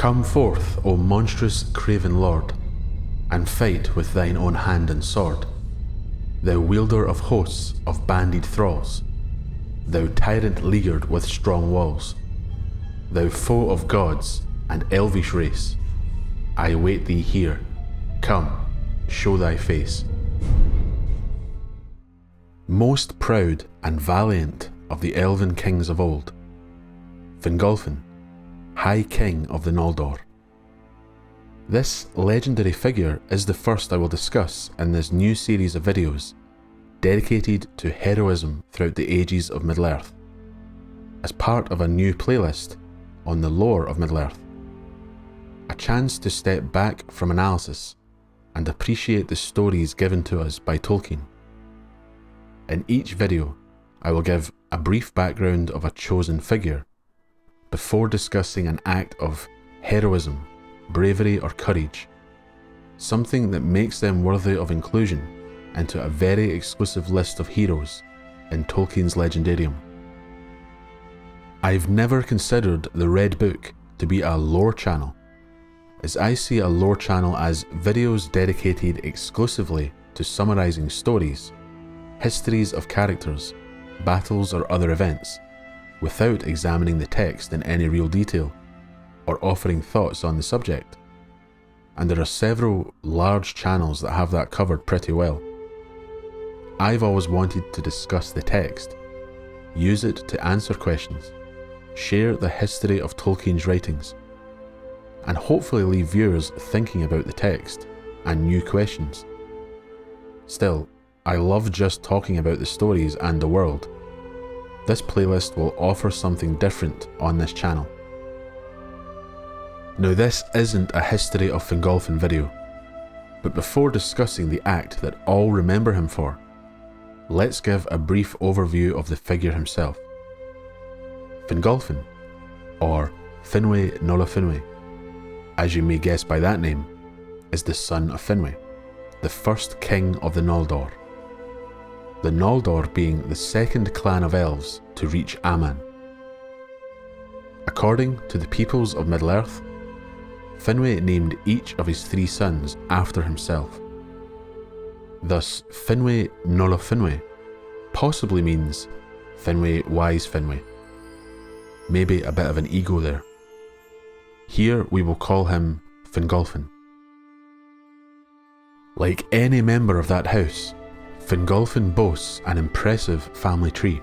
Come forth, O monstrous craven lord, and fight with thine own hand and sword, thou wielder of hosts of bandied thralls, thou tyrant leaguered with strong walls, thou foe of gods and elvish race, I wait thee here, come, show thy face. Most proud and valiant of the elven kings of old, Fingolfin, High King of the Noldor. This legendary figure is the first I will discuss in this new series of videos dedicated to heroism throughout the ages of Middle-earth, as part of a new playlist on the lore of Middle-earth. A chance to step back from analysis and appreciate the stories given to us by Tolkien. In each video, I will give a brief background of a chosen figure before discussing an act of heroism, bravery or courage, something that makes them worthy of inclusion into a very exclusive list of heroes in Tolkien's Legendarium. I've never considered the Red Book to be a lore channel, as I see a lore channel as videos dedicated exclusively to summarising stories, histories of characters, battles or other events, without examining the text in any real detail, or offering thoughts on the subject. And there are several large channels that have that covered pretty well. I've always wanted to discuss the text, use it to answer questions, share the history of Tolkien's writings, and hopefully leave viewers thinking about the text and new questions. Still, I love just talking about the stories and the world. This playlist will offer something different on this channel. Now, this isn't a history of Fingolfin video, but before discussing the act that all remember him for, let's give a brief overview of the figure himself. Fingolfin, or Finwë Nola Finwë, as you may guess by that name, is the son of Finwë, the first king of the Noldor. The Noldor being the second clan of elves to reach Aman. According to the peoples of Middle-earth, Finwë named each of his 3 sons after himself. Thus, Finwë Nola Finwë possibly means Finwë Wise Finwë. Maybe a bit of an ego there. Here we will call him Fingolfin. Like any member of that house, Fingolfin boasts an impressive family tree,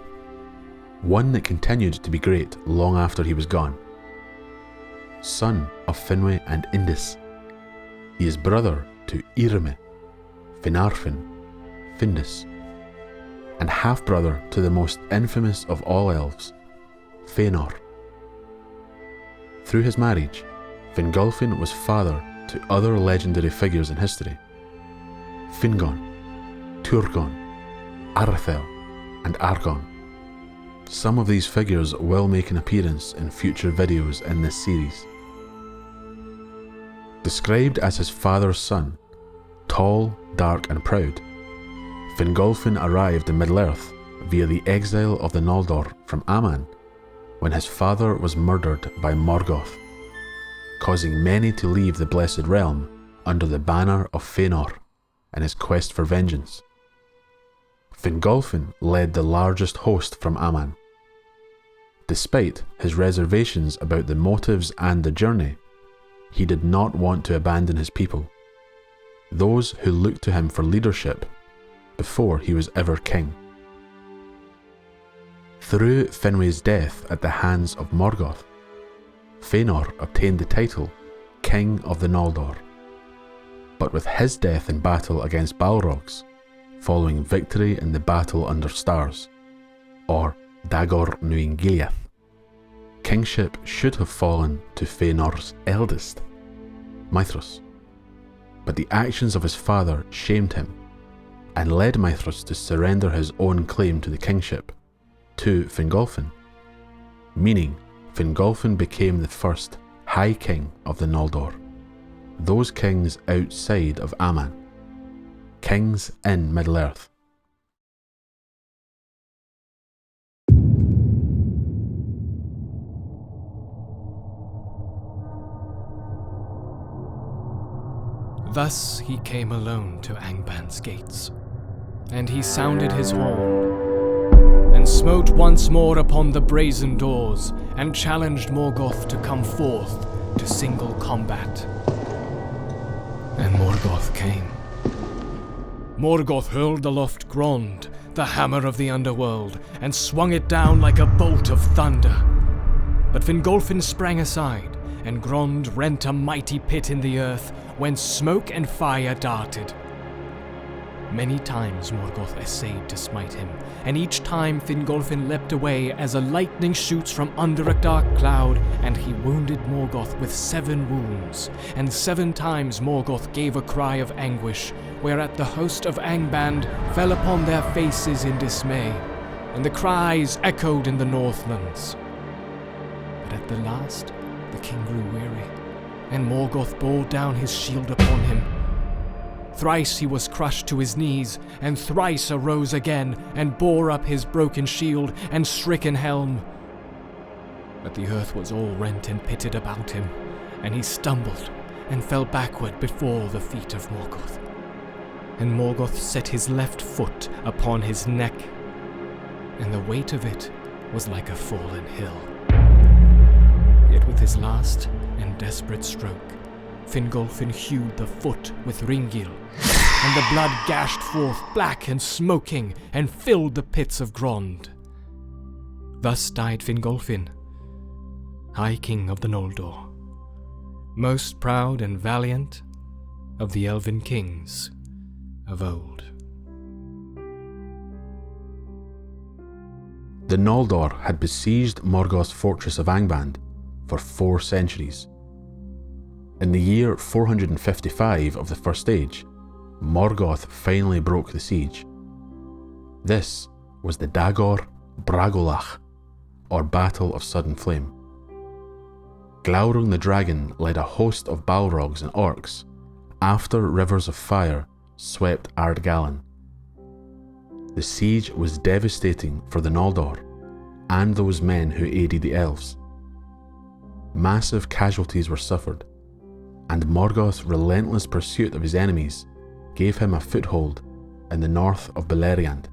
one that continued to be great long after he was gone. Son of Finwë and Indis, he is brother to Irme, Finarfin, Findus, and half-brother to the most infamous of all elves, Fëanor. Through his marriage, Fingolfin was father to other legendary figures in history: Fingon, Turgon, Arathel, and Argon. Some of these figures will make an appearance in future videos in this series. Described as his father's son, tall, dark and proud, Fingolfin arrived in Middle-earth via the exile of the Noldor from Aman when his father was murdered by Morgoth, causing many to leave the Blessed Realm under the banner of Fëanor in his quest for vengeance. Fingolfin led the largest host from Aman. Despite his reservations about the motives and the journey, he did not want to abandon his people, those who looked to him for leadership before he was ever king. Through Finwë's death at the hands of Morgoth, Fëanor obtained the title King of the Noldor. But with his death in battle against Balrogs, following victory in the Battle Under Stars, or Dagor Nuin Gileath, kingship should have fallen to Fëanor's eldest, Maethras. But the actions of his father shamed him and led Maethras to surrender his own claim to the kingship to Fingolfin, meaning Fingolfin became the first High King of the Noldor, those kings outside of Aman, kings in Middle-earth. Thus he came alone to Angband's gates, and he sounded his horn, and smote once more upon the brazen doors, and challenged Morgoth to come forth to single combat. And Morgoth came. Morgoth hurled aloft Grond, the hammer of the underworld, and swung it down like a bolt of thunder. But Fingolfin sprang aside, and Grond rent a mighty pit in the earth, whence smoke and fire darted. Many times Morgoth essayed to smite him, and each time Fingolfin leapt away as a lightning shoots from under a dark cloud, and he wounded Morgoth with 7 wounds, and 7 times Morgoth gave a cry of anguish, whereat the host of Angband fell upon their faces in dismay, and the cries echoed in the Northlands. But at the last the king grew weary, and Morgoth bore down his shield upon him. Thrice he was crushed to his knees, and thrice arose again, and bore up his broken shield and stricken helm. But the earth was all rent and pitted about him, and he stumbled and fell backward before the feet of Morgoth. And Morgoth set his left foot upon his neck, and the weight of it was like a fallen hill. Yet with his last and desperate stroke, Fingolfin hewed the foot with Ringil, and the blood gashed forth black and smoking, and filled the pits of Grond. Thus died Fingolfin, High King of the Noldor, most proud and valiant of the Elven kings of old. The Noldor had besieged Morgoth's fortress of Angband for 4 centuries. In the year 455 of the First Age, Morgoth finally broke the siege. This was the Dagor Bragolach, or Battle of Sudden Flame. Glaurung the dragon led a host of Balrogs and Orcs after rivers of fire swept Ardgallan. The siege was devastating for the Noldor and those men who aided the elves. Massive casualties were suffered, and Morgoth's relentless pursuit of his enemies gave him a foothold in the north of Beleriand.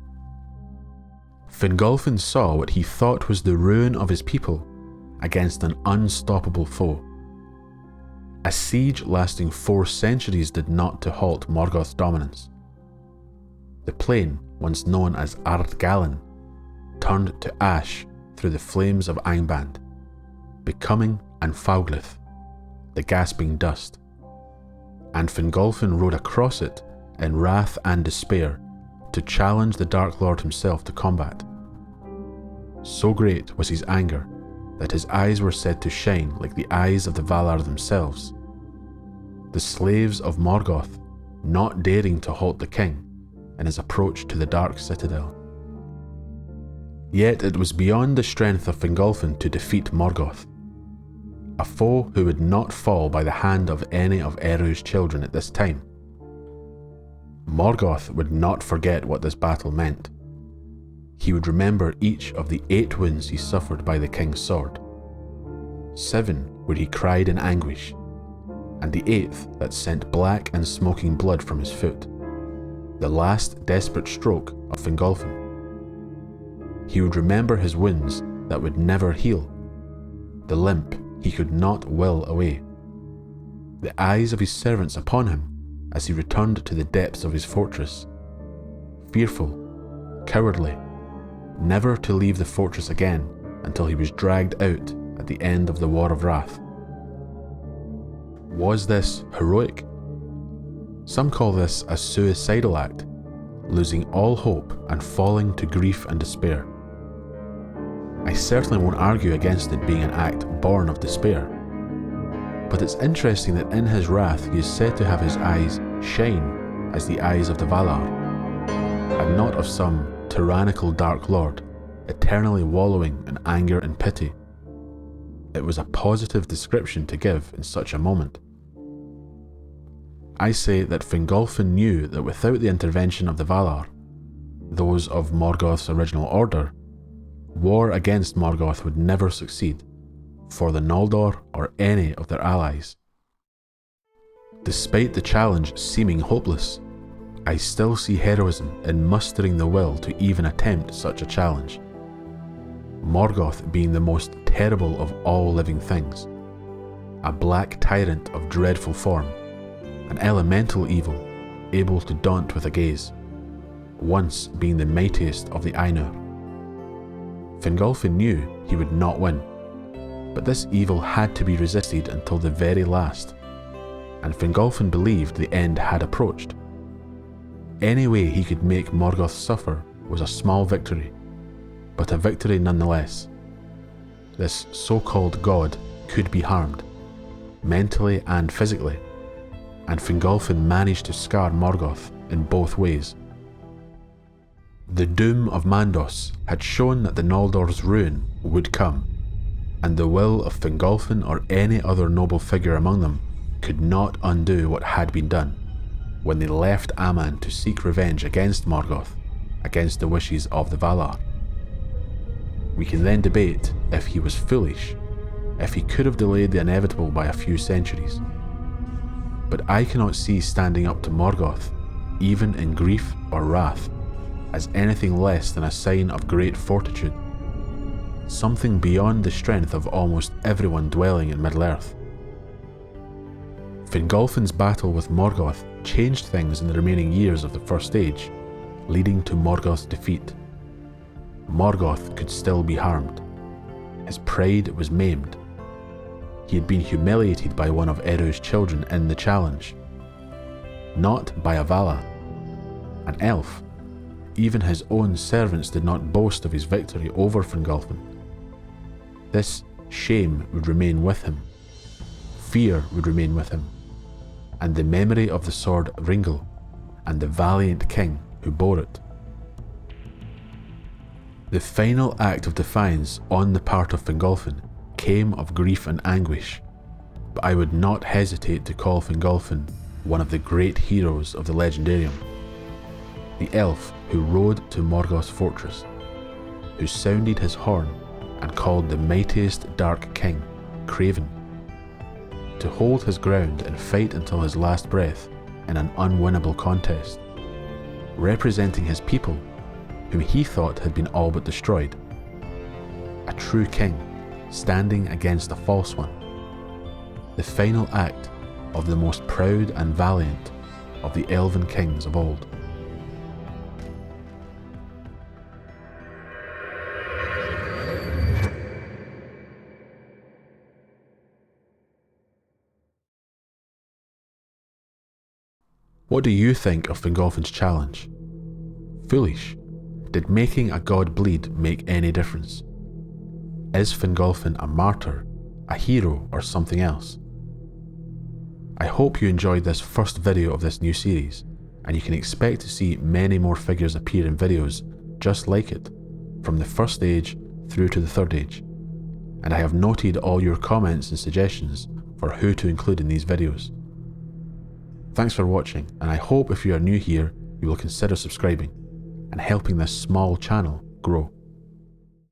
Fingolfin saw what he thought was the ruin of his people against an unstoppable foe. A siege lasting 4 centuries did not to halt Morgoth's dominance. The plain, once known as Ardgallan, turned to ash through the flames of Angband, becoming Anfauglith, the gasping dust, and Fingolfin rode across it in wrath and despair to challenge the Dark Lord himself to combat. So great was his anger that his eyes were said to shine like the eyes of the Valar themselves. The slaves of Morgoth not daring to halt the king in his approach to the Dark Citadel. Yet it was beyond the strength of Fingolfin to defeat Morgoth, a foe who would not fall by the hand of any of Eru's children at this time. Morgoth would not forget what this battle meant. He would remember each of the 8 wounds he suffered by the king's sword, 7 where he cried in anguish, and the 8th that sent black and smoking blood from his foot, the last desperate stroke of Fingolfin. He would remember his wounds that would never heal, the limp he could not will away, the eyes of his servants upon him as he returned to the depths of his fortress, fearful, cowardly, never to leave the fortress again until he was dragged out at the end of the War of Wrath. Was this heroic? Some call this a suicidal act, losing all hope and falling to grief and despair. I certainly won't argue against it being an act born of despair, but it's interesting that in his wrath he is said to have his eyes shine as the eyes of the Valar, and not of some tyrannical Dark Lord eternally wallowing in anger and pity. It was a positive description to give in such a moment. I say that Fingolfin knew that without the intervention of the Valar, those of Morgoth's original order, war against Morgoth would never succeed, for the Noldor or any of their allies. Despite the challenge seeming hopeless, I still see heroism in mustering the will to even attempt such a challenge. Morgoth being the most terrible of all living things, a black tyrant of dreadful form, an elemental evil able to daunt with a gaze, once being the mightiest of the Ainur. Fingolfin knew he would not win, but this evil had to be resisted until the very last, and Fingolfin believed the end had approached. Any way he could make Morgoth suffer was a small victory, but a victory nonetheless. This so-called god could be harmed, mentally and physically, and Fingolfin managed to scar Morgoth in both ways. The doom of Mandos had shown that the Noldor's ruin would come, and the will of Fingolfin or any other noble figure among them could not undo what had been done when they left Aman to seek revenge against Morgoth, against the wishes of the Valar. We can then debate if he was foolish, if he could have delayed the inevitable by a few centuries. But I cannot see standing up to Morgoth, even in grief or wrath, as anything less than a sign of great fortitude, something beyond the strength of almost everyone dwelling in Middle-earth. Fingolfin's battle with Morgoth changed things in the remaining years of the First Age, leading to Morgoth's defeat. Morgoth could still be harmed. His pride was maimed. He had been humiliated by one of Eru's children in the challenge. Not by a Valar, an elf. Even his own servants did not boast of his victory over Fingolfin. This shame would remain with him. Fear would remain with him, and the memory of the sword Ringel and the valiant king who bore it. The final act of defiance on the part of Fingolfin came of grief and anguish, but I would not hesitate to call Fingolfin one of the great heroes of the Legendarium. The elf who rode to Morgoth's fortress, who sounded his horn and called the mightiest Dark King craven, to hold his ground and fight until his last breath in an unwinnable contest, representing his people whom he thought had been all but destroyed. A true king standing against a false one. The final act of the most proud and valiant of the elven kings of old. What do you think of Fingolfin's challenge? Foolish? Did making a god bleed make any difference? Is Fingolfin a martyr, a hero, or something else? I hope you enjoyed this first video of this new series, and you can expect to see many more figures appear in videos just like it, from the First Age through to the Third Age, and I have noted all your comments and suggestions for who to include in these videos. Thanks for watching, and I hope if you are new here, you will consider subscribing and helping this small channel grow.